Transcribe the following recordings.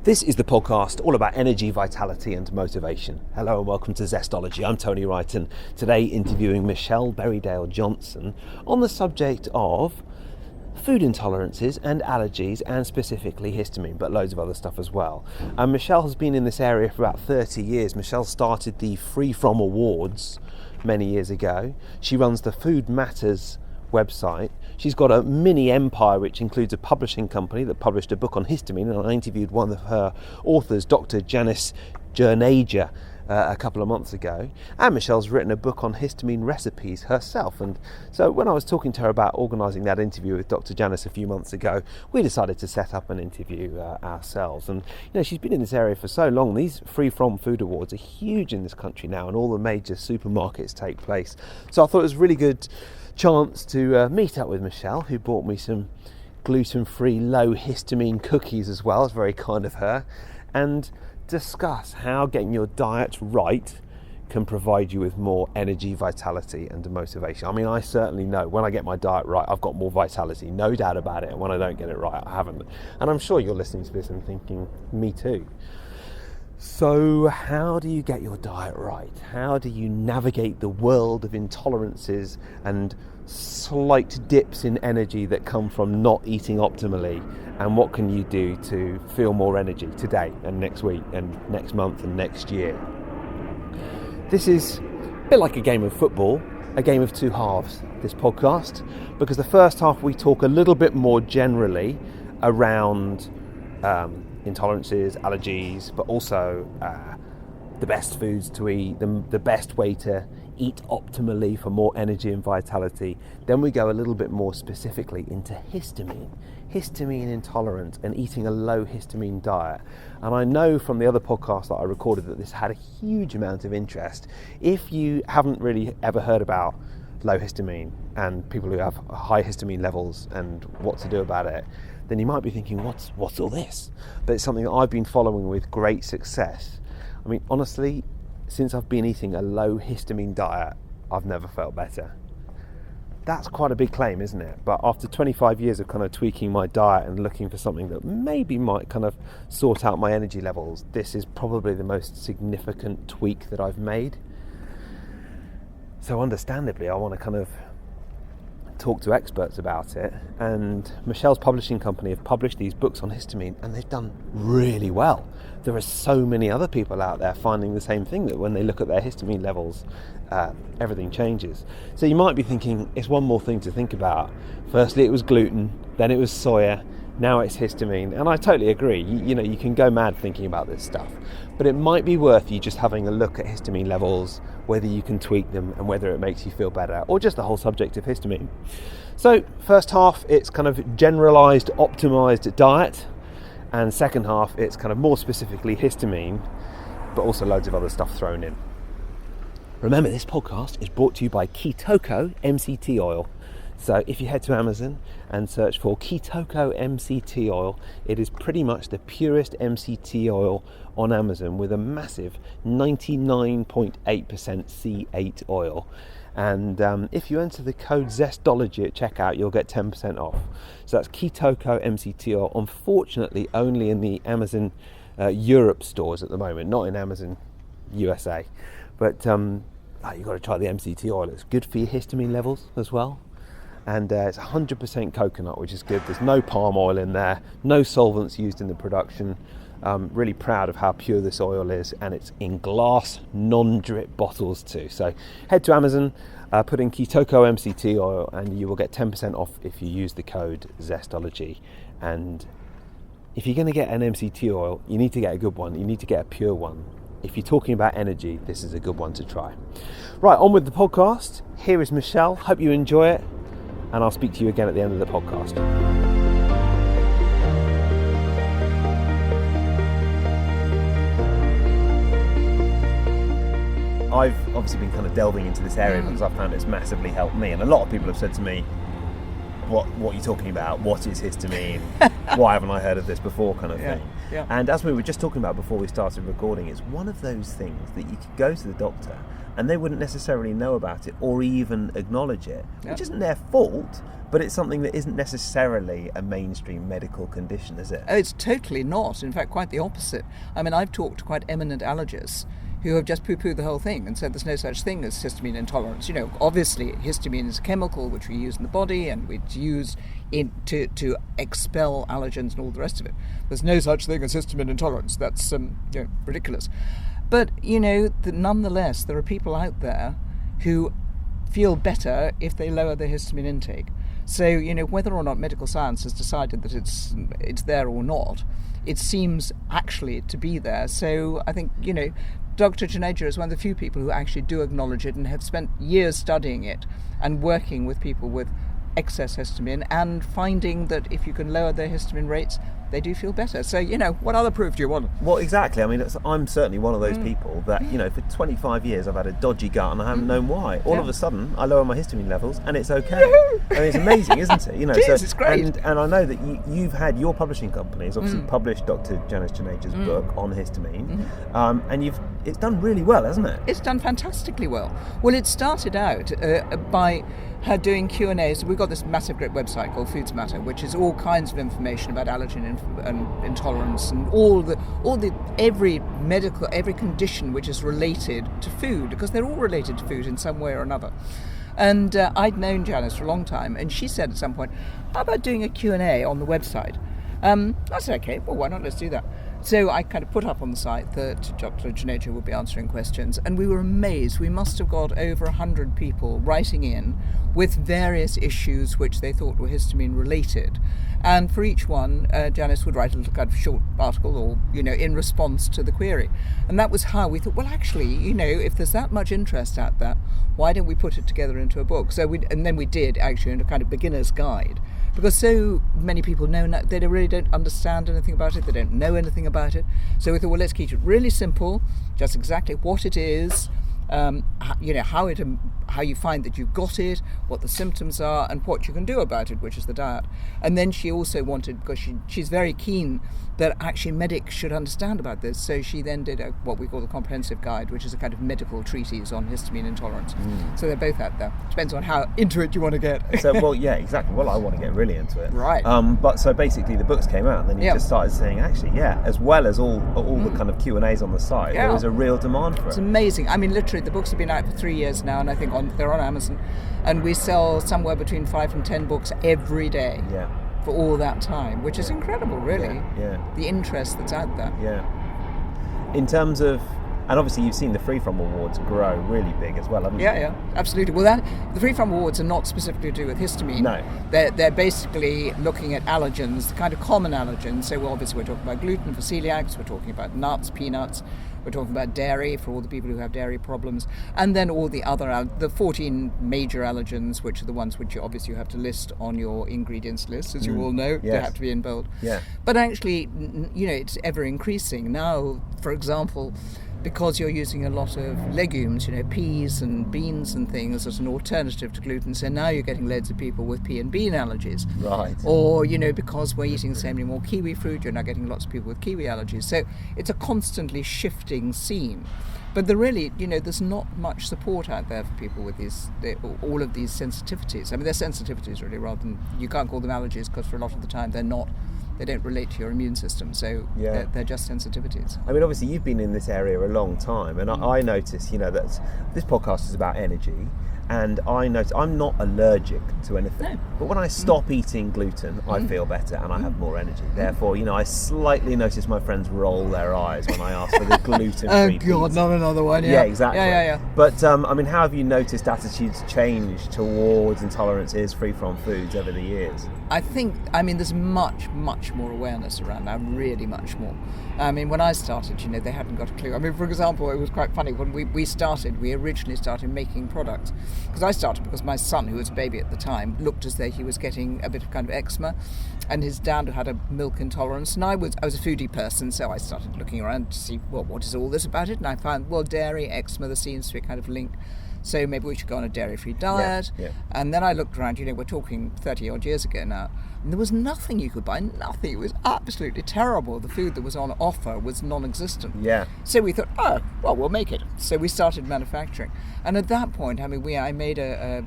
This is the podcast all about energy, vitality and motivation. Hello and welcome to Zestology. I'm Tony Wright and today interviewing Michelle Berriedale-Johnson on the subject of food intolerances and allergies, and specifically histamine, but loads of other stuff as well. Michelle has been in this area for about 30 years. Michelle started the Free From Awards many years ago. She runs the Food Matters website. She's got a mini empire which includes a publishing company that published a book on histamine, and I interviewed one of her authors, Dr. Janice Jernaja, a couple of months ago. And Michelle's written a book on histamine recipes herself, and so when I was talking to her about organising that interview with Dr. Janice a few months ago, we decided to set up an interview ourselves. And she's been in this area for so long. These Free From Food Awards are huge in this country now, and all the major supermarkets take place, so I thought it was a really good chance to meet up with Michelle, who bought me some gluten-free low histamine cookies as well. It's very kind of her, and discuss how getting your diet right can provide you with more energy, vitality and motivation. I mean, I certainly know when I get my diet right, I've got more vitality, no doubt about it, and when I don't get it right, I haven't. And I'm sure you're listening to this and thinking, me too. So how do you get your diet right? How do you navigate the world of intolerances and slight dips in energy that come from not eating optimally? And what can you do to feel more energy today and next week and next month and next year? This is a bit like a game of football, a game of two halves, this podcast, because the first half we talk a little bit more generally around intolerances, allergies, but also the best foods to eat, the best way to eat optimally for more energy and vitality. Then we go a little bit more specifically into histamine intolerance, and eating a low histamine diet. And I know from the other podcast that I recorded that this had a huge amount of interest. If you haven't really ever heard about low histamine and people who have high histamine levels and what to do about it, then you might be thinking, what's all this? But it's something that I've been following with great success. I mean, honestly, since I've been eating a low histamine diet, I've never felt better. That's quite a big claim, isn't it? But after 25 years of kind of tweaking my diet and looking for something that maybe might kind of sort out my energy levels, this is probably the most significant tweak that I've made. So understandably, I want to kind of talk to experts about it, and Michelle's publishing company have published these books on histamine and they've done really well. There are so many other people out there finding the same thing, that when they look at their histamine levels, everything changes. So you might be thinking, it's one more thing to think about. Firstly it was gluten, then it was soya, now it's histamine. And I totally agree, you can go mad thinking about this stuff, but it might be worth you just having a look at histamine levels, whether you can tweak them and whether it makes you feel better, or just the whole subject of histamine. So first half, it's kind of generalized, optimized diet, and second half, it's kind of more specifically histamine, but also loads of other stuff thrown in. Remember, this podcast is brought to you by Ketoko MCT oil. So if you head to Amazon and search for Ketoko MCT oil, it is pretty much the purest MCT oil on Amazon, with a massive 99.8% C8 oil. And if you enter the code Zestology at checkout, you'll get 10% off. So that's Ketoko MCT oil. Unfortunately, only in the Amazon Europe stores at the moment, not in Amazon USA. But you've got to try the MCT oil. It's good for your histamine levels as well. And it's 100% coconut, which is good. There's no palm oil in there, no solvents used in the production. Really proud of how pure this oil is, and it's in glass, non-drip bottles too. So head to Amazon, put in Ketoko MCT oil, and you will get 10% off if you use the code Zestology. And if you're going to get an MCT oil, you need to get a good one. You need to get a pure one. If you're talking about energy, this is a good one to try. Right, on with the podcast. Here is Michelle. Hope you enjoy it, and I'll speak to you again at the end of the podcast. I've obviously been kind of delving into this area because I've found it's massively helped me, and a lot of people have said to me, what you're talking about, what is histamine, why haven't I heard of this before kind of thing. Yeah. And as we were just talking about before we started recording, it's one of those things that you could go to the doctor and they wouldn't necessarily know about it or even acknowledge it, which isn't their fault, but it's something that isn't necessarily a mainstream medical condition, is it? Oh, it's totally not. In fact, quite the opposite. I mean, I've talked to quite eminent allergists who have just poo-pooed the whole thing and said there's no such thing as histamine intolerance. You know, obviously histamine is a chemical which we use in the body and we use to expel allergens and all the rest of it. There's no such thing as histamine intolerance. That's ridiculous. But, nonetheless, there are people out there who feel better if they lower their histamine intake. So, whether or not medical science has decided that it's there or not, it seems actually to be there. So I think, Dr. Juneja is one of the few people who actually do acknowledge it and have spent years studying it and working with people with excess histamine and finding that if you can lower their histamine rates, they do feel better. So, what other proof do you want? Well, exactly. I mean, I'm certainly one of those people that, for 25 years I've had a dodgy gut and I haven't known why. All of a sudden, I lower my histamine levels and it's okay. I mean, it's amazing, isn't it? It's great. And I know that you've had your publishing companies obviously published Dr. Janice Juneja's book on histamine, and it's done really well, hasn't it? It's done fantastically well. Well, it started out by her doing Q&As. We've got this massive great website called Foods Matter, which is all kinds of information about allergen and intolerance and every condition which is related to food, because they're all related to food in some way or another. And I'd known Janice for a long time, and she said at some point, how about doing a Q&A on the website? I said, okay, well, why not? Let's do that. So I kind of put up on the site that Dr. Juneja would be answering questions, and we were amazed. We must have got over 100 people writing in with various issues which they thought were histamine related. And for each one, Janice would write a little kind of short article or, in response to the query. And that was how we thought, well, actually, if there's that much interest at that, why don't we put it together into a book? And then we did, actually, in a kind of beginner's guide. Because so many people they really don't understand anything about it, they don't know anything about it. So we thought, well, let's keep it really simple, just exactly what it is, how you find that you've got it, what the symptoms are, and what you can do about it, which is the diet. And then she also wanted, because she's very keen that actually medics should understand about this, so she then did what we call the comprehensive guide, which is a kind of medical treatise on histamine intolerance. So they're both out there. Depends on how into it you want to get. So, well, yeah, exactly. Well, I want to get really into it. Right. But so basically the books came out, and then you just started saying, actually, as well as all the kind of Q&As on the site, there was a real demand for it. It's amazing. I mean, literally, the books have been out for 3 years now, and I think they're on Amazon, and we sell somewhere between 5 and 10 books every day. Yeah. For all that time, which is incredible, really. Yeah. The interest that's out there. Yeah. In terms of, and obviously you've seen the Free From Awards grow really big as well, haven't you? Yeah, absolutely. Well, the Free From Awards are not specifically to do with histamine. No. They're basically looking at allergens, the kind of common allergens. So obviously we're talking about gluten for celiacs, we're talking about nuts, peanuts, we're talking about dairy for all the people who have dairy problems, and then all the other, the 14 major allergens, which are the ones which you have to list on your ingredients list, as you all know. They have to be in bold. Yeah. But actually, it's ever increasing. Now, for example, because you're using a lot of legumes, peas and beans and things as an alternative to gluten, so now you're getting loads of people with pea and bean allergies. Right. Or, because we're eating so many more kiwi fruit, you're now getting lots of people with kiwi allergies. So it's a constantly shifting scene. But there's not much support out there for people with all of these sensitivities. I mean, they're sensitivities really, rather than, you can't call them allergies, because for a lot of the time they don't relate to your immune system, so they're just sensitivities. I mean, obviously you've been in this area a long time, and I notice, that this podcast is about energy, and I notice I'm not allergic to anything. No. But when I stop eating gluten, I feel better and I have more energy. Therefore, I slightly notice my friends roll their eyes when I ask for the gluten-free pizza. Oh God, not another one. Yeah, exactly. Yeah. But how have you noticed attitudes change towards intolerances, free-from foods over the years? I think, there's much, much more awareness around now, really much more. When I started, they hadn't got a clue. For example, it was quite funny. When we originally started making products, because I started because my son, who was a baby at the time, looked as though he was getting a bit of kind of eczema, and his dad had a milk intolerance, and I was a foodie person, so I started looking around to see, what is all this about it, and I found, dairy, eczema, there seems to be a kind of link. So maybe we should go on a dairy-free diet. Yeah. And then I looked around, we're talking 30 odd years ago now, and there was nothing you could buy, nothing. It was absolutely terrible. The food that was on offer was non-existent. Yeah. So we thought, we'll make it. So we started manufacturing. And at that point, I made a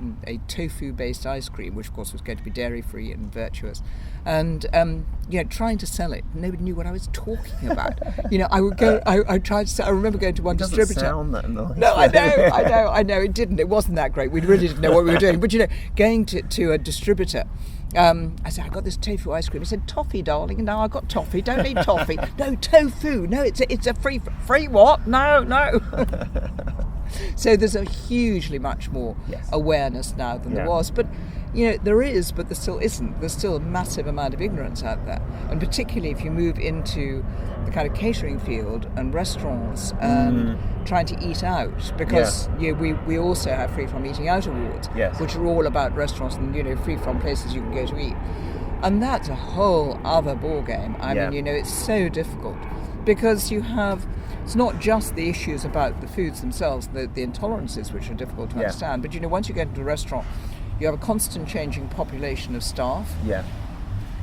tofu-based ice cream, which of course was going to be dairy-free and virtuous. And, trying to sell it, nobody knew what I was talking about. I would go, I tried to, I remember going to one distributor. It doesn't sound that nice. No, I know, it didn't. It wasn't that great. We really didn't know what we were doing. But, going to a distributor, I said, I got this tofu ice cream. He said, toffee, darling. No, I got toffee. Don't need toffee. No, tofu. No, it's a free what? No. So there's a hugely much more awareness now than there was. But, there is, but there still isn't. There's still a massive amount of ignorance out there. And particularly if you move into the kind of catering field and restaurants and trying to eat out, because we also have Free From Eating Out awards, which are all about restaurants and free from places you can go to eat. And that's a whole other ball game. I mean, it's so difficult because it's not just the issues about the foods themselves, the intolerances which are difficult to understand, but once you get into a restaurant, you have a constant changing population of staff.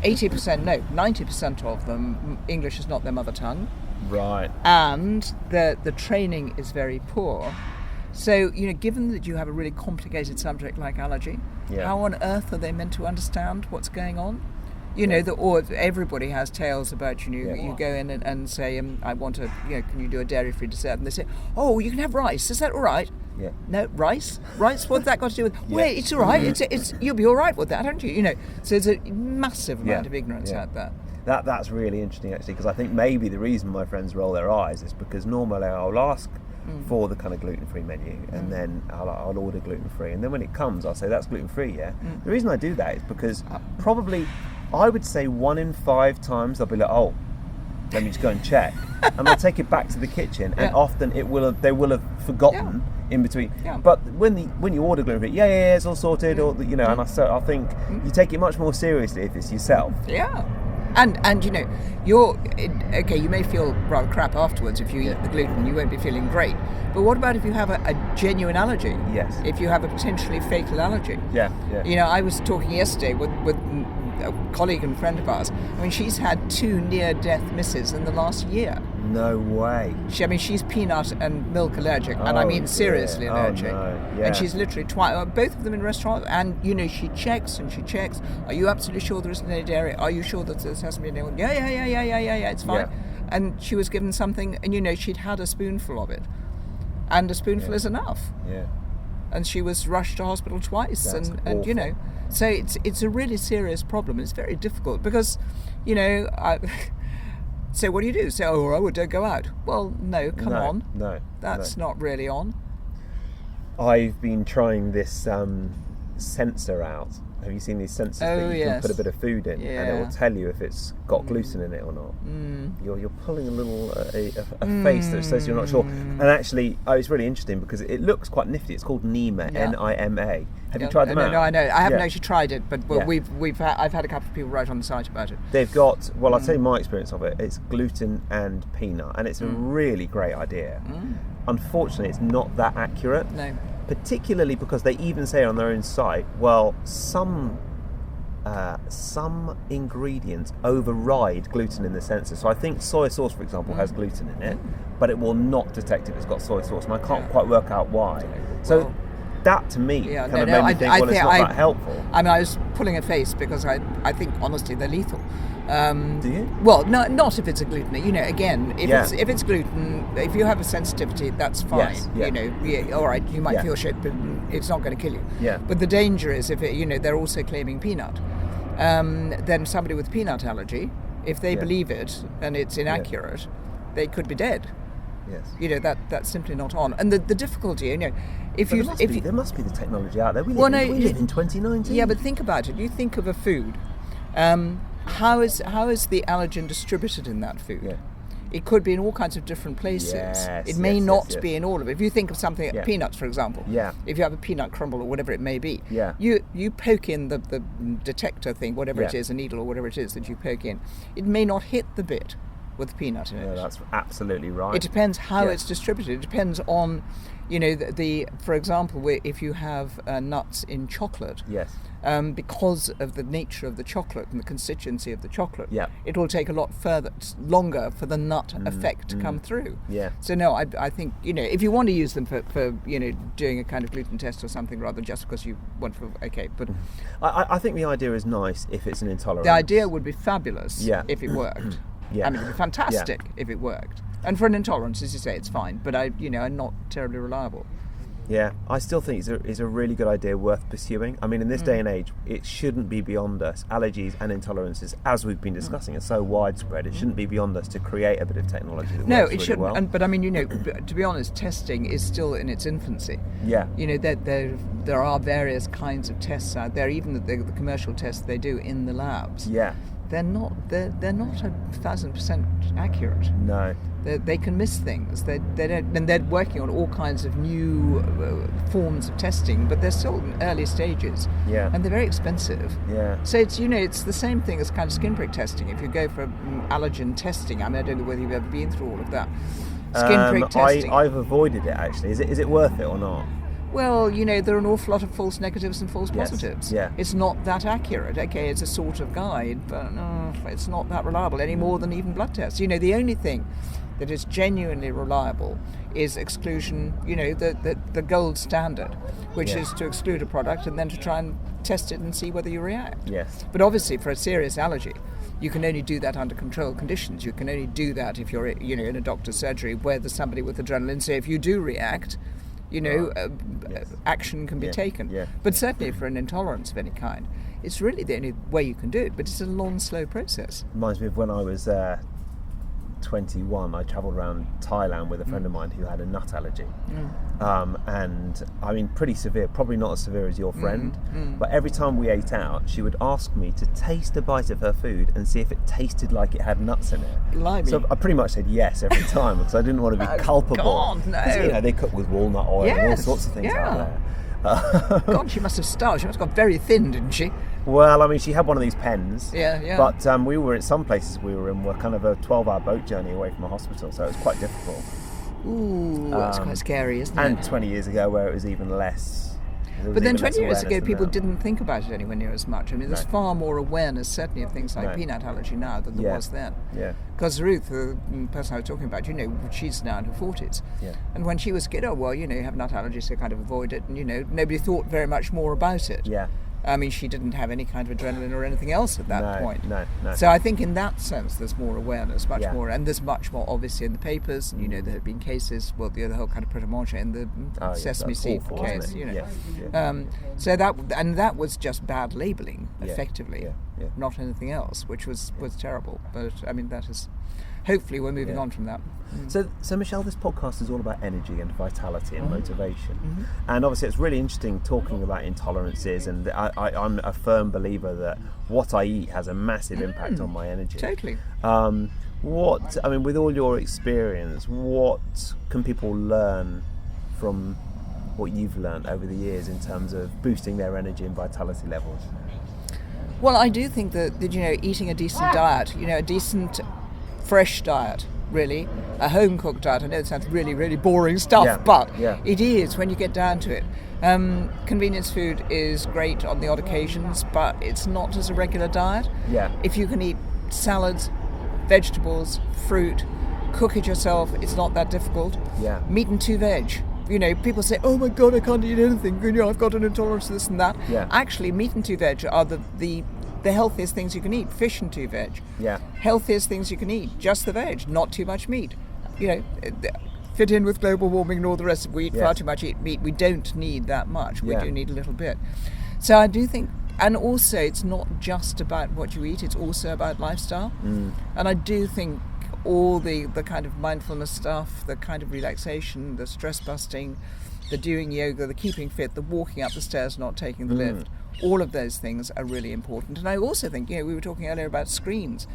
90% of them, English is not their mother tongue. Right. And the training is very poor. So, given that you have a really complicated subject like allergy, how on earth are they meant to understand what's going on? Or everybody has tales about, you go in and say, I want can you do a dairy-free dessert? And they say, oh, you can have rice. Is that all right? Yeah. No, rice? What's that got to do with? Wait, it's all right. It's you'll be all right with that, aren't you? So there's a massive amount of ignorance out there. That's really interesting, actually, because I think maybe the reason my friends roll their eyes is because normally I'll ask for the kind of gluten-free menu, and then I'll order gluten-free, and then when it comes, I'll say that's gluten-free. The reason I do that is because probably I would say 1 in 5 times I'll be like, oh, let me just go and check, and I'll take it back to the kitchen, and often they will have forgotten in between. But when you order gluten free, it's all sorted, or and I think you take it much more seriously if it's yourself. And you're okay. You may feel rather crap afterwards if you eat the gluten. You won't be feeling great. But what about if you have a genuine allergy? Yes. If you have a potentially fatal allergy. I was talking yesterday with a colleague and friend of ours. I mean, she's had 2 near-death misses in the last year. No way. She's peanut and milk allergic, and I mean seriously allergic. And she's literally both of them in restaurants. And she checks. Are you absolutely sure there isn't any dairy? Are you sure that there hasn't been anyone? Yeah. It's fine. And she was given something, and she'd had a spoonful of it, and a spoonful is enough. And she was rushed to hospital twice. That's and so it's a really serious problem. It's very difficult because, so what do you do? Say, don't go out. Well, no, come on. No. That's not really on. I've been trying this sensor out. Have you seen these sensors that you can put a bit of food in, and it will tell you if it's got gluten in it or not? You're pulling a little a face that says you're not sure. And actually, it's really interesting because it looks quite nifty. It's called NIMA, N-I-M-A. Have you tried them out? No, I know. I haven't actually tried it, but I've had a couple of people write on the site about it. They've got, I'll tell you my experience of it. It's gluten and peanut, and it's a really great idea. Unfortunately, it's not that accurate. No. Particularly because they even say on their own site, some ingredients override gluten in the sensor. So I think soy sauce, for example, has gluten in it, but it will not detect if it's got soy sauce, and I can't quite work out why. So that to me made me think, it's not that helpful. I mean, I was pulling a face because I think honestly they're lethal. Do you? Well, no, not if it's a gluten. Again, if it's gluten, if you have a sensitivity, that's fine. All right, you might feel shit, but it's not going to kill you. But the danger is if they're also claiming peanut. Then somebody with peanut allergy, if they believe it and it's inaccurate, they could be dead. That's simply not on. And the difficulty, there must be the technology out there. We live in 2019. Yeah, but think about it. You think of a food. How is the allergen distributed in that food? It could be in all kinds of different places. It may not be in all of it. If you think of something like peanuts, for example, if you have a peanut crumble or whatever it may be, you poke in the detector thing, whatever it is, a needle or whatever it is that you poke in, it may not hit the bit with peanut in it. Yeah, that's absolutely right. It depends how Yeah. it's distributed. It depends on, for example, if you have nuts in chocolate, Yes. because of the nature of the chocolate and the constituency of the chocolate, Yeah. it will take a lot longer for the nut effect to come through. Yeah. So no, I think, if you want to use them for doing a kind of gluten test or something rather just because you want to, okay, but I think the idea is nice if it's an intolerance. the idea would be fabulous Yeah. if it worked. Yeah. I mean, it'd be fantastic if it worked. And for an intolerance, as you say, it's fine, but I'm not terribly reliable. Yeah, I still think it's a really good idea worth pursuing. I mean, in this day and age, it shouldn't be beyond us. Allergies and intolerances, as we've been discussing, are so widespread. It shouldn't be beyond us to create a bit of technology that No, works it really shouldn't. well. But I mean, to be honest, testing is still in its infancy. Yeah. There are various kinds of tests out there, even the commercial tests they do in the labs. Yeah. They're not 1,000% accurate. No. They can miss things. They don't, and they're working on all kinds of new forms of testing, but they're still in early stages. Yeah. And they're very expensive. Yeah. So it's the same thing as kind of skin prick testing. If you go for allergen testing, I mean, I don't know whether you've ever been through all of that. Skin prick testing. I've avoided it actually. Is it worth it or not? Well, there are an awful lot of false negatives and false Yes, positives. yeah. It's not that accurate. Okay, it's a sort of guide, but no, it's not that reliable any more than even blood tests. The only thing that is genuinely reliable is exclusion, the gold standard, which Yeah. is to exclude a product and then to try and test it and see whether you react. Yes. But obviously for a serious allergy, you can only do that under controlled conditions. You can only do that if you're, in a doctor's surgery where there's somebody with adrenaline. So if you do react, Yes. action can be Yeah, taken. yeah. But certainly for an intolerance of any kind, it's really the only way you can do it, but it's a long, slow process. Reminds me of when I was 21, I travelled around Thailand with a friend of mine who had a nut allergy. And I mean, pretty severe, probably not as severe as your friend, but every time we ate out, she would ask me to taste a bite of her food and see if it tasted like it had nuts in it. Blimey. So I pretty much said yes every time because I didn't want to be culpable. God, no. 'Cause, they cook with walnut oil and all Yes, sorts of things yeah. out there. God, she must have starved. She must have got very thin, didn't she? Well, I mean, she had one of these pens. Yeah. But we were at some places we were in were kind of a 12-hour boat journey away from a hospital, so it was quite difficult. Ooh, that's quite scary, isn't And it? 20 years ago, where it was even less. there was But then even less 20 years awareness ago, than people now. didn't think about it anywhere near as much. I mean, there's No. far more awareness, certainly, of things like No. peanut allergy now than there Yeah. was then. Yeah. Because Ruth, the person I was talking about, she's now in her 40s. Yeah. And when she was a kid, you have nut allergy, so kind of avoid it. And, nobody thought very much more about it. Yeah. I mean, she didn't have any kind of adrenaline or anything else at that point. No. So I think in that sense, there's more awareness, much Yeah. more, and there's much more obviously in the papers. And, there have been cases, the whole kind of pret-a-manger in the sesame that's seed awful, case. isn't it? Yeah. So that was just bad labelling, Yeah. effectively, Yeah. not anything else, which was terrible. But I mean, that is. Hopefully, we're moving on from that. So Michelle, this podcast is all about energy and vitality and motivation, and obviously it's really interesting talking about intolerances. And I'm a firm believer that what I eat has a massive impact on my energy. Totally. With all your experience, what can people learn from what you've learned over the years in terms of boosting their energy and vitality levels? Well, I do think that eating a decent diet, a decent fresh diet, really, a home cooked diet. I know it sounds really, really boring stuff, but it is when you get down to it. Convenience food is great on the odd occasions, but it's not as a regular diet. Yeah. If you can eat salads, vegetables, fruit, cook it yourself, it's not that difficult. Yeah. Meat and 2 veg. People say, oh my God, I can't eat anything. I've got an intolerance to this and that. Yeah. Actually, meat and 2 veg are the healthiest things you can eat. Fish and 2 veg. Yeah. Healthiest things you can eat. Just the veg, not too much meat. Fit in with global warming and all the rest. We eat far too much meat. We don't need that much. We do need a little bit. So I do think, and also it's not just about what you eat, it's also about lifestyle. And I do think all the kind of mindfulness stuff, the kind of relaxation, the stress busting, the doing yoga, the keeping fit, the walking up the stairs, not taking the lift, all of those things are really important. And I also think, we were talking earlier about screens.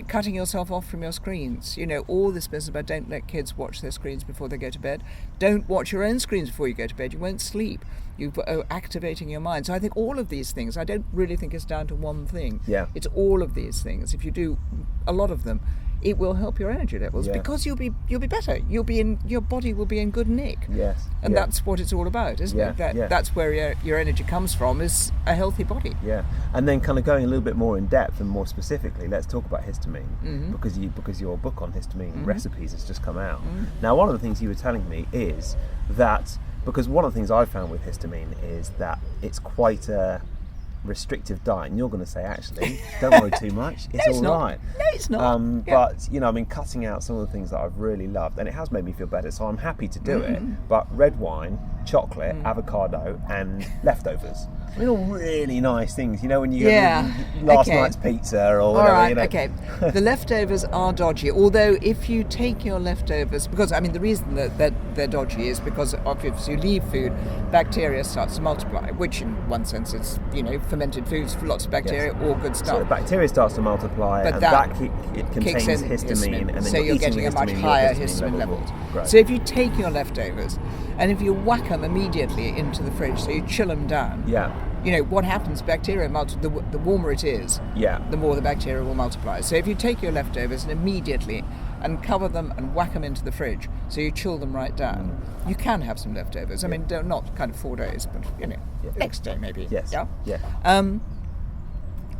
Cutting yourself off from your screens. All this business about don't let kids watch their screens before they go to bed. Don't watch your own screens before you go to bed. You won't sleep. You're activating your mind. So I think all of these things, I don't really think it's down to one thing. Yeah. It's all of these things. If you do a lot of them, it will help your energy levels because you'll be better. Your body will be in good nick. Yes. And that's what it's all about, isn't it? That's where your energy comes from, is a healthy body. Yeah. And then kind of going a little bit more in depth and more specifically, let's talk about histamine, because your book on histamine recipes has just come out. Now, one of the things you were telling me is that, because one of the things I've found with histamine is that it's quite a restrictive diet, and you're going to say, actually, don't worry too much, it's all right. No, it's not. But I mean, cutting out some of the things that I've really loved, and it has made me feel better, so I'm happy to do it. But red wine, chocolate, avocado, and leftovers. I mean, all really nice things. When you last night's pizza or whatever. All right, okay. The leftovers are dodgy. Although, if you take your leftovers, because I mean, the reason that they're dodgy is because if you leave food, bacteria starts to multiply, which in one sense is fermented foods for lots of bacteria, all good stuff. So the bacteria starts to multiply, but and it contains histamine, and then so you're getting a much higher histamine levels. So if you take your leftovers, and if you whack them immediately into the fridge, so you chill them down. What happens? Bacteria the warmer it is, the more the bacteria will multiply. So if you take your leftovers and immediately and cover them and whack them into the fridge, so you chill them right down, you can have some leftovers. I mean, not kind of 4 days, but next day maybe. Yes. Yeah.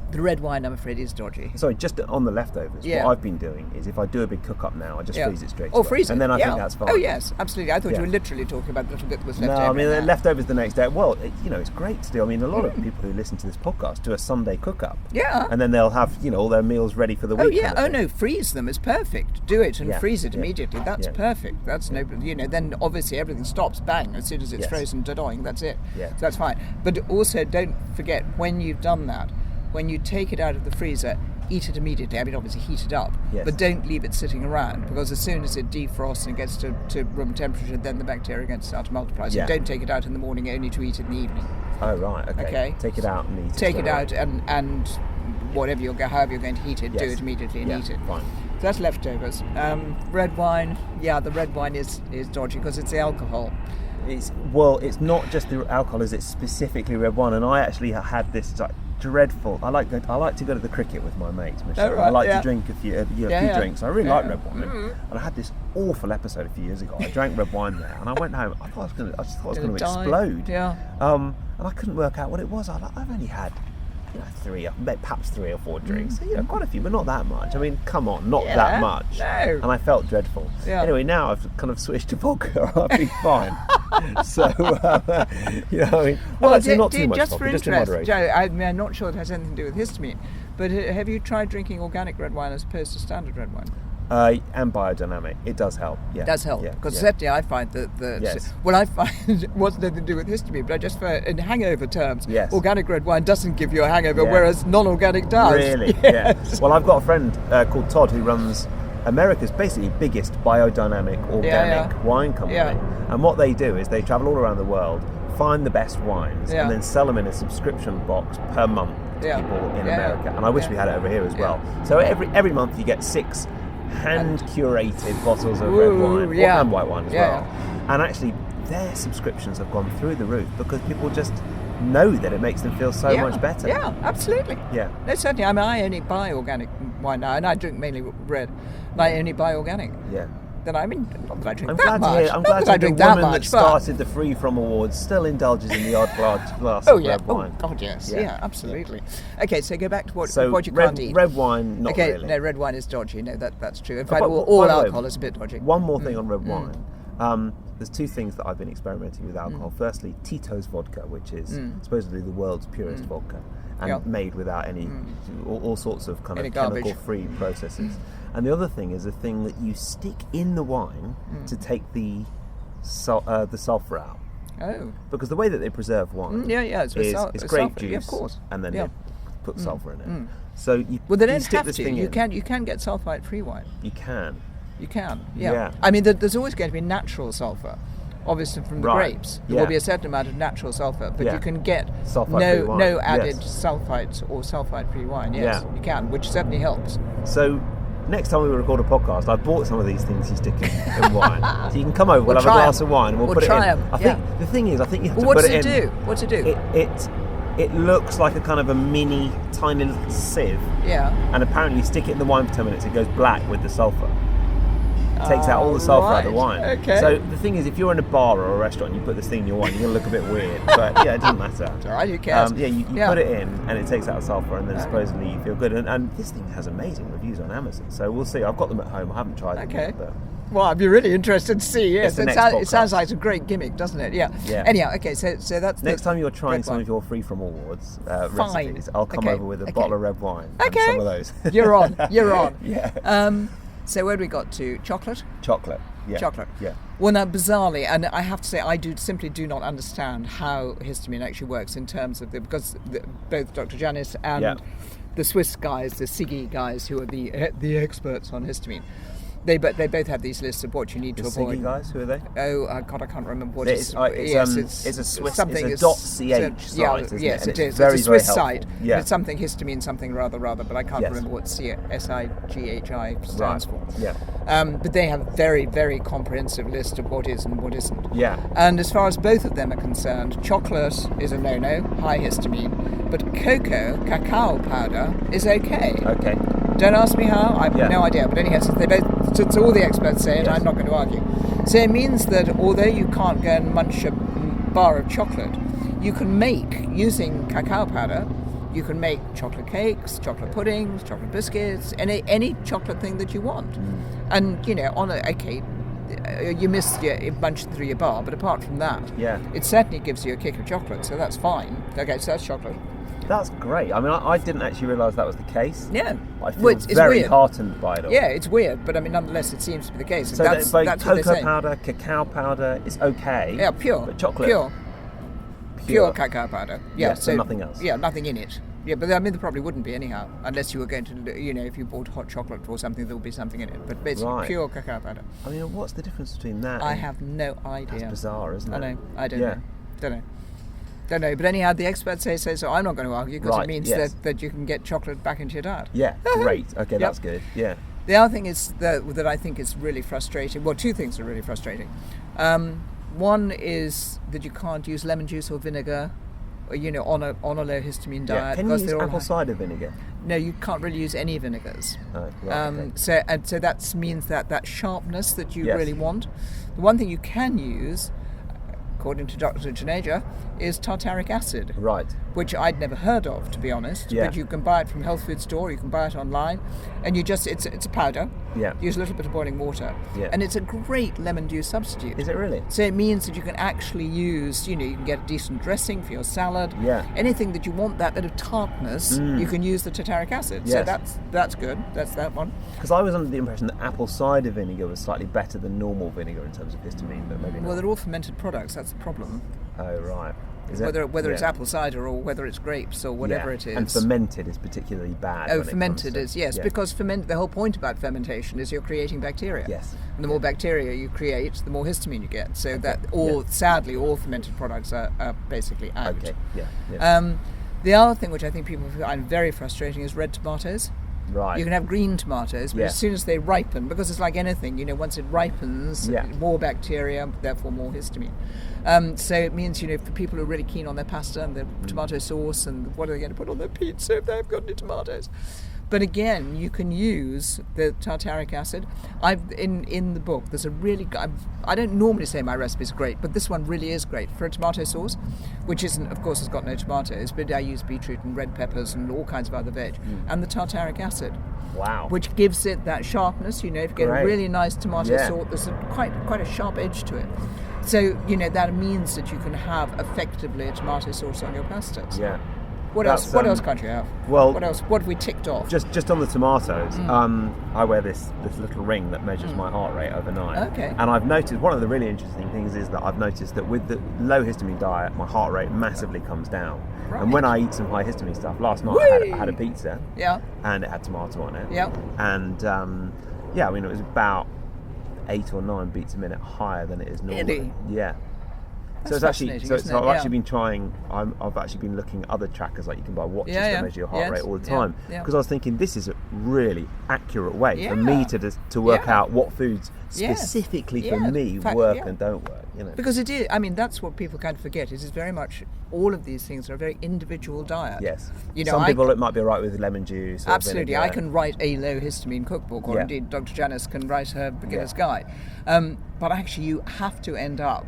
The red wine, I'm afraid, is dodgy. Sorry, just on the leftovers, what I've been doing is if I do a big cook-up now, I just freeze it straight away. Freeze it. And then I think that's fine. Oh, yes, absolutely. I thought you were literally talking about the little bit that was left over. No, I mean, the leftovers the next day. Well, it's great to do. I mean, a lot of people who listen to this podcast do a Sunday cook-up. Yeah. And then they'll have, all their meals ready for the week. Oh, yeah. Oh, no, freeze them. It's perfect. Do it and freeze it immediately. That's perfect. That's no, then obviously everything stops, bang, as soon as it's frozen, da-doing, that's it. Yeah. So that's fine. But also, don't forget, when you've done that, when you take it out of the freezer, eat it immediately. I mean, obviously heat it up, but don't leave it sitting around, because as soon as it defrosts and gets to room temperature, then the bacteria are going to start to multiply. So don't take it out in the morning, only to eat in the evening. Oh, right, okay. Take it out and eat it. Take it out and however you're going to heat it, do it immediately and eat it. Fine. So that's leftovers. Red wine, the red wine is dodgy because it's the alcohol. It's not just the alcohol, it's specifically red wine, and I actually had this dreadful. I like to go to the cricket with my mates, Michelle. I like to drink a few drinks. I really like red wine, and I had this awful episode a few years ago. I drank red wine there, and I went home. I thought I was going to explode. And I couldn't work out what it was. I've only had perhaps 3 or 4 drinks. Quite a few, but not that much. I mean, come on, not that much. No. And I felt dreadful. Anyway, now I've kind of switched to vodka. I'll be fine. So, not too much just vodka, for just in interest, moderation. Joe, I'm not sure it has anything to do with histamine, but have you tried drinking organic red wine as opposed to standard red wine? And biodynamic, it does help. Yeah, it does help, because certainly I find that I find it wasn't anything to do with histamine, but I just in hangover terms, organic red wine doesn't give you a hangover, whereas non-organic does. Really? Yes. Well, I've got a friend called Todd who runs America's basically biggest biodynamic organic wine company, and what they do is they travel all around the world, find the best wines, and then sell them in a subscription box per month to people in America. And I wish we had it over here as well. So every month you get 6 hand-curated bottles of red wine, and white wine as well. And actually, their subscriptions have gone through the roof because people just know that it makes them feel so much better. Yeah, absolutely. Yeah. No, certainly. I mean, I only buy organic wine now, and I drink mainly red, and I only buy organic. Yeah. Then I mean, not that I drink I'm that glad much. To hear, I'm glad to hear the woman that but started the Free From Awards still indulges in the odd glass of red wine. Oh, God, yes. Yeah, absolutely. Okay, so go back to what you red, can't eat. Red wine, not really. No, red wine is dodgy. No, that's true. In fact, all alcohol is a bit dodgy. One more thing on red wine. There's 2 things that I've been experimenting with alcohol. Firstly, Tito's vodka, which is supposedly the world's purest vodka, and made without any all sorts of kind of chemical-free processes. And the other thing is a thing that you stick in the wine to take the sulfur out. Oh. Because the way that they preserve wine is grape juice, of course, and then they put sulfur in it. So you they don't stick have this to. thing You in. can get sulfite-free wine. You can. You can. Yeah. I mean, there's always going to be natural sulfur. Obviously, from the grapes, there will be a certain amount of natural sulfur, but you can get no added sulfites or sulfite-free wine. Yes, you can, which certainly helps. So, next time we record a podcast, I bought some of these things you stick in wine. So you can come over, we'll have a glass of wine, and we'll put it in. I think the thing is, you have to put it in. What's it do? it looks like a kind of a mini, tiny little sieve. Yeah. And apparently, you stick it in the wine for 10 minutes, it goes black with the sulphur. It takes out all the sulphur out of the wine. Okay. So the thing is, if you're in a bar or a restaurant and you put this thing in your wine, you're going to look a bit weird. But yeah, it doesn't matter. It's all right, who cares? You put it in and it takes out the sulphur, and then supposedly you feel good. And this thing has amazing reviews on Amazon. So we'll see. I've got them at home. I haven't tried them yet. But Well, I'd be really interested to see. Yes, it sounds like a great gimmick, doesn't it? Yeah. Anyhow, okay. So that's next time you're trying some of your Free From Awards recipes, I'll come over with a bottle of red wine and some of those. You're on. Yeah. So where do we got to? Chocolate. Yeah. Chocolate. Yeah. Well, now bizarrely, and I have to say, I simply do not understand how histamine actually works in terms of because both Dr. Janis and the Swiss guys, the SIGI guys, who are the experts on histamine. They both have these lists of what you need to avoid. SIGI guys, who are they? Oh God, I can't remember what it's a Swiss something. It's a .ch site, isn't yes, it? it is. Very, it's a Swiss very site. Yeah. It's something histamine, something rather, but I can't remember what SIGHI stands for. Yeah. But they have a very, very comprehensive list of what is and what isn't. Yeah. And as far as both of them are concerned, chocolate is a no-no, high histamine, but cacao powder is okay. Okay. Don't ask me how, I have no idea, but anyhow, since all the experts say it, I'm not going to argue. So it means that although you can't go and munch a bar of chocolate, you can make, using cacao powder, you can make chocolate cakes, chocolate puddings, chocolate biscuits, any chocolate thing that you want. And, you miss munching through your bar, but apart from that, it certainly gives you a kick of chocolate, so that's fine. Okay, so that's chocolate. That's great. I mean, I didn't actually realise that was the case. Yeah. I feel it's very weird. Heartened by it all. Yeah, it's weird, but I mean, nonetheless, it seems to be the case. So that's cocoa powder, cacao powder is okay. Yeah, pure. But chocolate. Pure cacao powder. Yeah, so nothing else. Yeah, nothing in it. Yeah, but I mean, there probably wouldn't be anyhow, unless you were going to, if you bought hot chocolate or something, there would be something in it. But basically, pure cacao powder. I mean, what's the difference between that? I have no idea. That's bizarre, isn't it? I know. I don't know. Don't know, but anyhow, the experts say so. I'm not going to argue because it means that you can get chocolate back into your diet. Yeah, great. Okay, that's good. Yeah. The other thing is that I think is really frustrating. Well, two things are really frustrating. One is that you can't use lemon juice or vinegar, on a low histamine diet. Can you use apple cider vinegar? No, you can't really use any vinegars. Oh, right, okay. So that means that sharpness that you really want. The one thing you can use, according to Dr. Janeja, is tartaric acid. Right. Which I'd never heard of, to be honest. Yeah. But you can buy it from health food store, you can buy it online, and it's a powder. Yeah. Use a little bit of boiling water. Yeah. And it's a great lemon juice substitute. Is it really? So it means that you can actually use, you can get a decent dressing for your salad. Yeah. Anything that you want that bit of tartness, you can use the tartaric acid. Yes. So that's good. That's that one. Because I was under the impression that apple cider vinegar was slightly better than normal vinegar in terms of histamine, but maybe not. Well, they're all fermented products. That's the problem. Oh, right. Is whether it's apple cider or whether it's grapes or whatever it is. And fermented is particularly bad. Oh, fermented is, yes, because the whole point about fermentation is you're creating bacteria. Yes. And the more bacteria you create, the more histamine you get. So sadly, all fermented products are basically out. Okay, yeah. The other thing which I think people find very frustrating is red tomatoes. Right. You can have green tomatoes, but as soon as they ripen, because it's like anything, once it ripens, more bacteria, therefore more histamine. So it means, for people who are really keen on their pasta and their tomato sauce and what are they going to put on their pizza if they've got any tomatoes. But again, you can use the tartaric acid. In the book, there's a really I don't normally say my recipe's great, but this one really is great for a tomato sauce, which isn't, of course, has got no tomatoes, but I use beetroot and red peppers and all kinds of other veg, and the tartaric acid. Wow. Which gives it that sharpness. If you get a really nice tomato sauce, there's quite a sharp edge to it. So that means that you can have effectively a tomato sauce on your pastas. Yeah. What else can't you have? Well, what else? What have we ticked off? Just on the tomatoes, I wear this little ring that measures my heart rate overnight. Okay. And I've noticed one of the really interesting things is that I've noticed that with the low histamine diet, my heart rate massively comes down. Right. And when I eat some high histamine stuff, last night I had a pizza. Yeah. And it had tomato on it. Yeah. And it was about 8 or 9 beats a minute higher than it is normally. Really? Yeah. That's So it's actually fascinating, so, isn't so it? I've actually Yeah. been trying. I've actually been looking at other trackers, like you can buy watches Yeah, that yeah. measure your heart Yes. rate all the Yeah, time. yeah. Because I was thinking this is a really accurate way Yeah. for me to work Yeah. out what foods Yes. specifically for Yeah. me In fact, work yeah. and don't work. You know. Because it is, I mean, that's what people kind of forget. It is very much, all of these things are a very individual diet. Yes. You know, Some people it might be right with lemon juice. Or absolutely. vinegar. I can write a low histamine cookbook, or Yeah. indeed Dr. Janice can write her beginner's Yeah. guide. But actually, you have to end up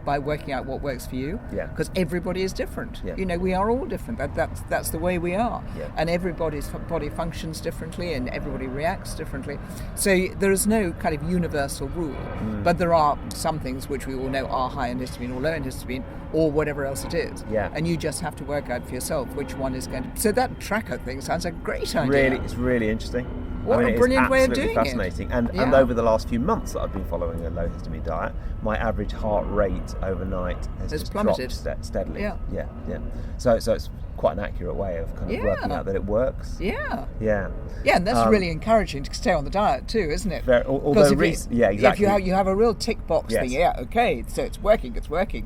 by working out what works for you. Yeah. Because everybody is different. Yeah. You know, we are all different. That's the way we are. Yeah. And everybody's body functions differently, and everybody reacts differently. So there is no kind of universal rule. But there are some things which we all know are high in histamine or low in histamine, or whatever else it is. Yeah. And you just have to work out for yourself which one is going to. So that tracker thing sounds like a great idea. Really, it's really interesting. What a it's brilliant way of absolutely doing it. fascinating. And Yeah. over the last few months that I've been following a low histamine diet, my average heart rate overnight has It's just plummeted. dropped steadily. Yeah. Yeah. So it's quite an accurate way of kind of working Yeah. out that it works. Yeah. Yeah. Yeah, and that's really encouraging to stay on the diet too, isn't it? Although Because if yeah, exactly. If you have a real tick box Yes. thing, yeah, okay, so it's working,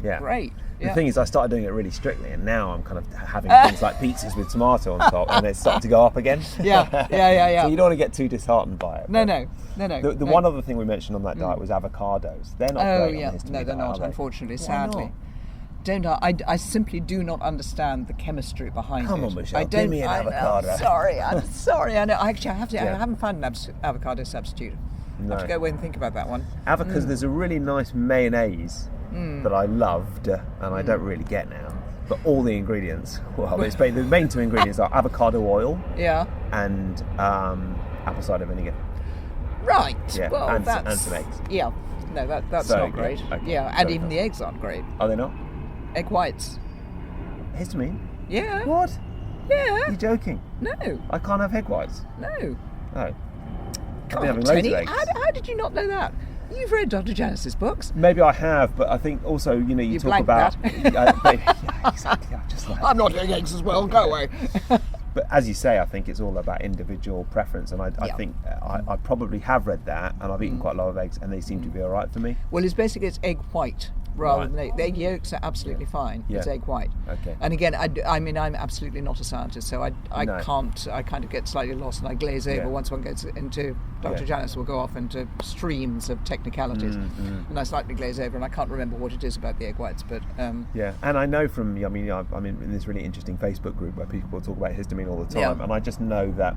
Yeah. great. The Yeah. thing is, I started doing it really strictly, and now I'm kind of having things like pizzas with tomato on top, and it's starting to go up again. Yeah. So you don't want to get too disheartened by it. No. The no. one other thing we mentioned on that diet was avocados. They're not Oh great yeah, on the histamine no, they're diet, not. are they? Unfortunately, Why sadly. not? Don't I simply do not understand the chemistry behind Come it. on, Michelle, I don't. give me an avocado. I'm sorry. I know. Actually, I Yeah. haven't found an avocado substitute. I have to go away and think about that one. Because there's a really nice mayonnaise that I loved, and I don't really get now. But all the ingredients, the main two ingredients are avocado oil Yeah. and apple cider vinegar. Right. Yeah, Well, and that's some eggs. Yeah. No, that's So, not great. yeah, okay, Yeah, and fair even the eggs aren't great. Are they not? Egg whites. Histamine? Yeah. What? Yeah. You're joking? No. I can't have egg whites. No. Oh. Come I've on, been having loads Tony. of eggs. How did you not know that? You've read Dr. Janice's books. Maybe I have, but I think also, you talk blanked about. that. Yeah, exactly. I'm just like. I'm not doing eggs as well. Go away. But as you say, I think it's all about individual preference, and I Yeah. think I probably have read that, and I've eaten quite a lot of eggs, and they seem to be all right for me. Well, it's egg white rather Right. than egg. The egg yolks are absolutely fine. It's Yeah. egg white. Okay. And again, I mean, I'm absolutely not a scientist, so I No. can't. I kind of get slightly lost and I glaze over Yeah. once one gets into. Dr. Yeah. Janice will go off into streams of technicalities, and I slightly glaze over, and I can't remember what it is about the egg whites, but. Yeah, and I know from, I'm in this really interesting Facebook group where people talk about histamine all the time, Yeah. and I just know that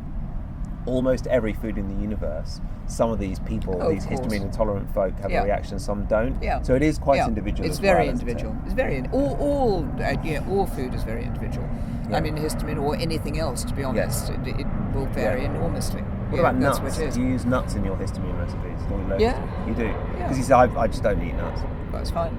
almost every food in the universe, some of these people, Oh, of these course. histamine intolerant folk have Yeah. a reaction, some don't. Yeah. So it is quite Yeah. individual. It's as very well, isn't it? individual. It's very all food is very individual. Yeah. I mean, histamine or anything else, to be honest, it will vary enormously. What Yeah, about that's nuts? what it is. Do you use nuts in your histamine recipes? Or low Yeah. histamine? You do? Yeah. Because you say, I just don't eat nuts. That's fine.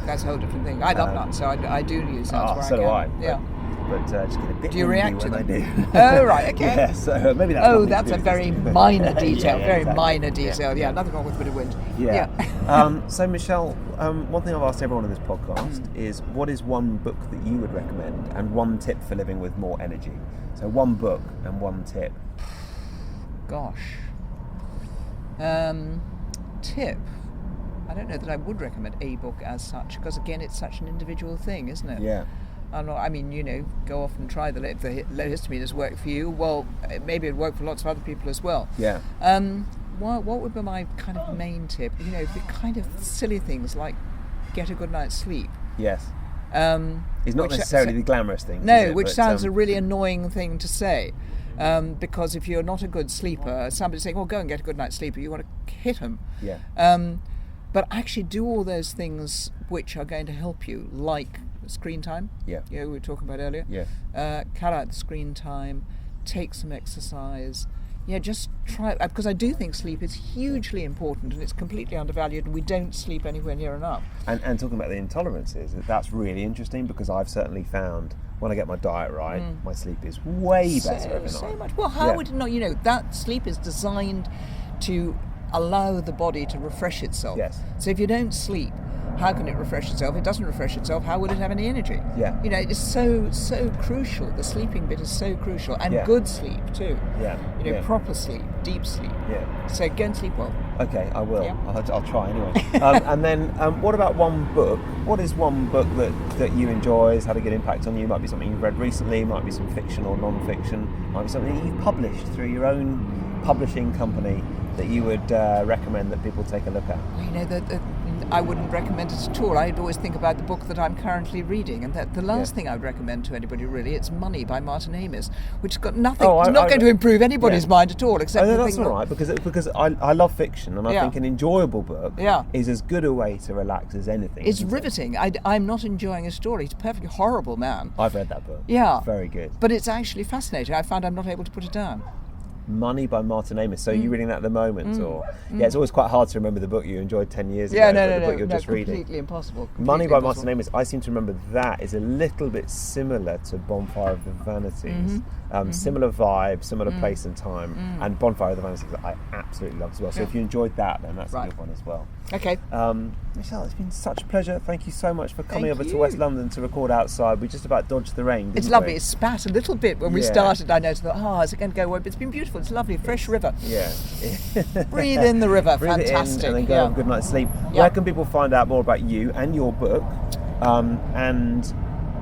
That's a whole different thing. I love nuts, so I do use nuts where so I do can. I. Yeah. But just get a bit Do you windy react to when them? I do. Oh, right, okay. Yeah, so maybe that's Oh, nothing to that's do a with very histamine. minor detail. Yeah, Very exactly. minor detail. Yeah, nothing wrong with a bit of wind. Yeah. So Michelle, one thing I've asked everyone on this podcast is, what is one book that you would recommend and one tip for living with more energy? So one book and one tip. Gosh. Tip. I don't know that I would recommend a book as such, because again, it's such an individual thing, isn't it? Yeah. I mean, go off and try if the low histamine has worked for you. Well, maybe it worked for lots of other people as well. Yeah. What would be my kind of main tip? The kind of silly things like get a good night's sleep. Yes. It's not which- necessarily the glamorous thing. No, is it? which But, sounds a really annoying thing to say. Because if you're not a good sleeper, somebody's saying, well, go and get a good night's sleep, you want to hit them. Yeah. But actually do all those things which are going to help you, like screen time. Yeah. We were talking about earlier. Yeah. Cut out the screen time, take some exercise. Yeah, just try, because I do think sleep is hugely important and it's completely undervalued, and we don't sleep anywhere near enough. And talking about the intolerances, that's really interesting, because I've certainly found when I get my diet right, my sleep is way better every So night. much. Well, how Yeah. would it not? That sleep is designed to allow the body to refresh itself. Yes. So if you don't sleep, how can it refresh itself? It doesn't refresh itself. How would it have any energy? Yeah. It's so crucial. The sleeping bit is so crucial, and Yeah. good sleep too. Yeah. Yeah. Proper sleep, deep sleep. Yeah. So go and sleep well. Okay, I will. Yeah. I'll try anyway. And then, what about one book? What is one book that you enjoy, has had a good impact on you? Might be something you've read recently, might be some fiction or non-fiction, might be something that you've published through your own publishing company that you would recommend that people take a look at. You know, I wouldn't recommend it at all. I'd always think about the book that I'm currently reading, and that the last thing I would recommend to anybody really, it's Money by Martin Amis, which has got nothing. It's not going to improve anybody's mind at all. Except that's all right, because I love fiction, and I think an enjoyable book is as good a way to relax as anything. It's riveting. I'm not enjoying a story. He's a perfectly horrible man. I've read that book. Yeah, it's very good. But it's actually fascinating. I found I'm not able to put it down. Money by Martin Amis. So you're reading that at the moment, or it's always quite hard to remember the book you enjoyed 10 years ago. The book you're just reading. Completely impossible. Money by Martin Amis. I seem to remember that is a little bit similar to Bonfire of the Vanities. Similar vibe, similar place and time, and Bonfire of the Vanities I absolutely loved as well. So if you enjoyed that, then that's a good one as well. Okay. Michelle, it's been such a pleasure. Thank you so much for coming over to West London to record outside. We just about dodged the rain. It's lovely. It spat a little bit when we started. I noticed that, is it going to go away? But it's been beautiful. It's lovely. Fresh river. Yeah. Breathe in the river. Breathe Fantastic. It in and then go have a good night's sleep. Where can people find out more about you and your book, and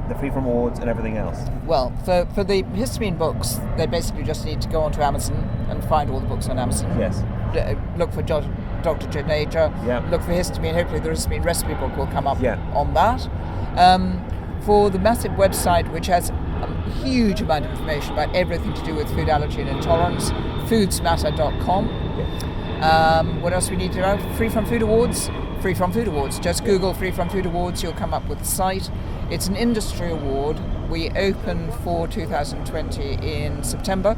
the Free From Awards and everything else? Well, for the histamine books, they basically just need to go onto Amazon and find all the books on Amazon. Yes. Look for Dr. Janaja. Look for histamine. Hopefully the histamine recipe book will come up on that. For the massive website, which has a huge amount of information about everything to do with food allergy and intolerance, foodsmatter.com. What else we need to know? Free From Food Awards. Free From Food Awards. Just Google Free From Food Awards, you'll come up with the site. It's an industry award. We open for 2020 in September,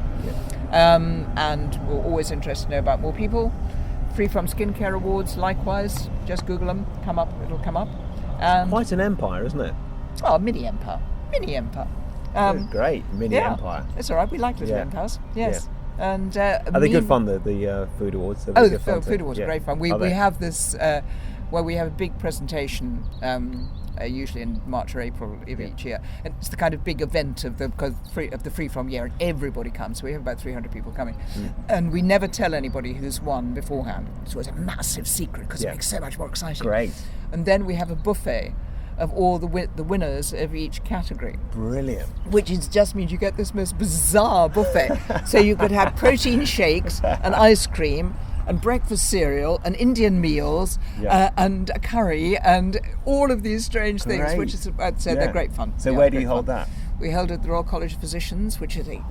and we're always interested to know about more people. Free From Skincare Awards, likewise. Just Google them, it'll come up. Quite an empire, isn't it? Oh, mini empire. Great, mini empire. It's all right, we like little empires, yes. And are they good fun, the food awards? The food awards are great fun. We have this, we have a big presentation, usually in March or April of each year. And it's the kind of big event of the Free From year, and everybody comes. So we have about 300 people coming. And we never tell anybody who's won beforehand. So it's a massive secret because it makes it so much more exciting. Great. And then we have a buffet of all the winners of each category. Brilliant. Which just means you get this most bizarre buffet. So you could have protein shakes and ice cream and breakfast cereal and Indian meals and a curry and all of these strange things, which is, I'd say, they're great fun. So where do you hold that? We held it at the Royal College of Physicians, which is a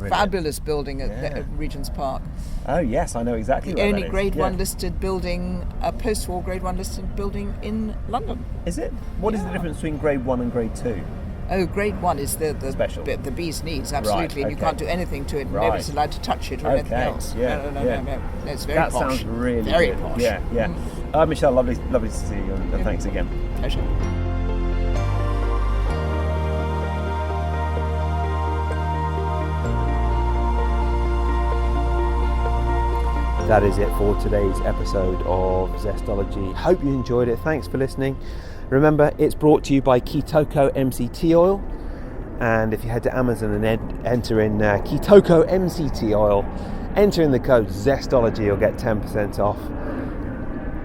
fabulous building at Regent's Park. Oh yes, I know exactly where that is. The only Grade 1 listed building, a post-war Grade 1 listed building in London. Is it? What is the difference between Grade 1 and Grade 2? Oh, Grade 1 is the special, the bee's knees, absolutely, and you can't do anything to it. Nobody's allowed to touch it or anything else. No. It's very that posh. Sounds really very good. Posh. Yeah. Michelle, lovely to see you, and thanks again. Pleasure. That is it for today's episode of Zestology. Hope you enjoyed it. Thanks for listening. Remember, it's brought to you by Ketoko MCT oil. And if you head to Amazon and enter in Ketoko MCT oil, enter in the code Zestology, you'll get 10% off.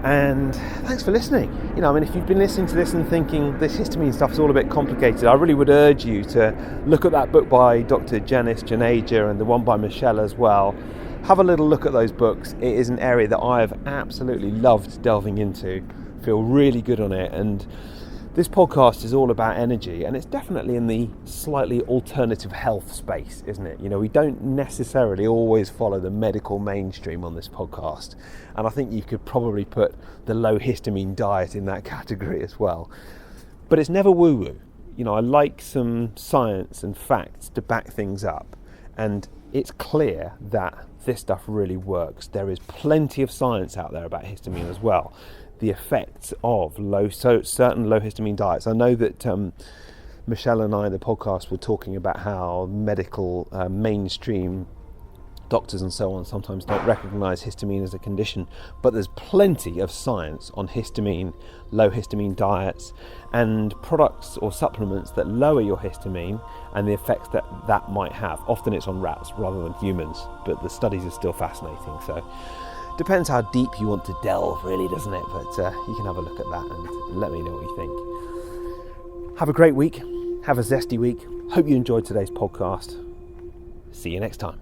And thanks for listening. If you've been listening to this and thinking this histamine stuff is all a bit complicated, I really would urge you to look at that book by Dr. Janice Janaja and the one by Michelle as well. Have a little look at those books. It is an area that I have absolutely loved delving into. Feel really good on it. And this podcast is all about energy, and it's definitely in the slightly alternative health space, isn't it? We don't necessarily always follow the medical mainstream on this podcast. And I think you could probably put the low histamine diet in that category as well. But it's never woo-woo. I like some science and facts to back things up. And it's clear that this stuff really works. There is plenty of science out there about histamine as well. The effects of certain low histamine diets. I know that Michelle and I in the podcast were talking about how medical mainstream doctors and so on sometimes don't recognise histamine as a condition, but there's plenty of science on histamine, low histamine diets, and products or supplements that lower your histamine and the effects that might have. Often it's on rats rather than humans, but the studies are still fascinating. So Depends how deep you want to delve, really, doesn't it? But you can have a look at that and let me know what you think. Have a great week. Have a zesty week. Hope you enjoyed today's podcast. See you next time.